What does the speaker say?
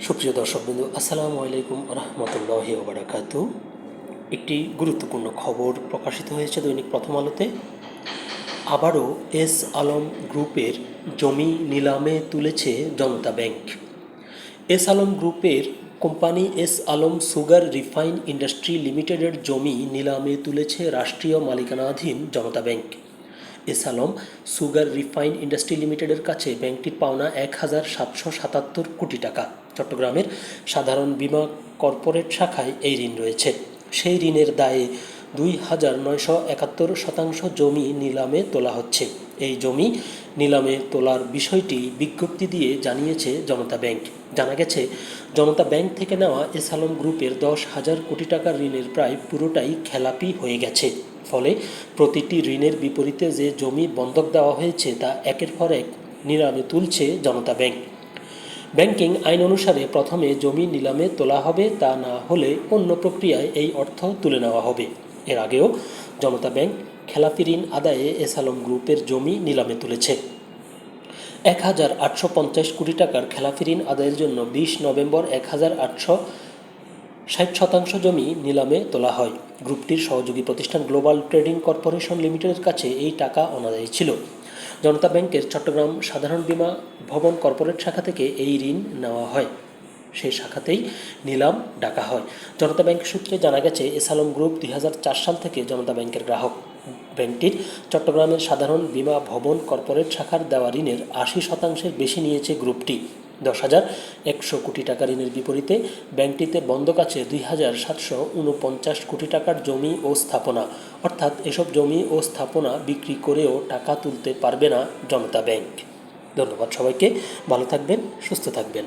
সুপ্রিয় দর্শকবৃন্দ, আসসালামু আলাইকুম রহমতুল্লাহি ওয়া বারাকাতুহু। একটি গুরুত্বপূর্ণ খবর প্রকাশিত হয়েছে দৈনিক প্রথম আলোতে। আবারও এস আলম গ্রুপের জমি নিলামে তুলেছে জনতা ব্যাংক। এস আলম গ্রুপের company S Alam sugar refine industry লিমিটেডের জমি নিলামে তুলেছে রাষ্ট্রীয় মালিকানাধীন Janata bank. S Alam sugar refine industry লিমিটেডের কাছে ব্যাংকটির পাওনা 1,777 কোটি টাকা। চট্টগ্রামের সাধারণ বীমা কর্পোরেট শাখায় এই ঋণ রয়েছে। সেই ঋণের দায়ে 2,971 জমি নিলামে তোলা হচ্ছে। এই জমি নিলামে তোলার বিষয়টি বিজ্ঞপ্তি দিয়ে জানিয়েছে জনতা ব্যাংক। জানা গেছে, জনতা ব্যাংক থেকে নেওয়া এস আলম গ্রুপের 10,000 কোটি টাকার ঋণের প্রায় পুরোটাই খেলাপি হয়ে গেছে। ফলে প্রতিটি ঋণের বিপরীতে যে জমি বন্ধক দেওয়া হয়েছে তা একের পর এক নিলামে তুলছে জনতা ব্যাংক। ব্যাংকিং আইন অনুসারে প্রথমে জমি নিলামে তোলা হবে, তা না হলে অন্য প্রক্রিয়ায় এই অর্থ তুলে নেওয়া হবে। এর আগেও জনতা ব্যাংক খেলাপি ঋণ আদায়ে এস আলম গ্রুপের জমি নিলামে তুলেছে। 1,850 কোটি টাকার খেলাপি ঋণ আদায়ের জন্য 20 নভেম্বর 1,860 জমি নিলামে তোলা হয়। গ্রুপটির সহযোগী প্রতিষ্ঠান গ্লোবাল ট্রেডিং কর্পোরেশন লিমিটেডের কাছে এই টাকা অনাদায়ী ছিল। জনতা ব্যাংকের চট্টগ্রাম সাধারণ বীমা ভবন কর্পোরেট শাখা থেকে এই ঋণ নেওয়া হয়। সেই শাখাতেই নিলাম ডাকা হয়। জনতা ব্যাংক সূত্রে জানা গেছে, এস আলম গ্রুপ 2004 সাল থেকে জনতা ব্যাংকের গ্রাহক। ব্যাংকটির চট্টগ্রামের সাধারণ বীমা ভবন কর্পোরেট শাখার দেওয়া ঋণের 80% বেশি নিয়েছে গ্রুপটি। 10,100 কোটি টাকা ঋণের বিপরীতে ব্যাংকটিতে বন্ধক আছে 2,749 কোটি টাকার জমি ও স্থাপনা। অর্থাৎ এসব জমি ও স্থাপনা বিক্রি করেও টাকা তুলতে পারবে না জনতা ব্যাংক। ধন্যবাদ সবাইকে। ভালো থাকবেন, সুস্থ থাকবেন।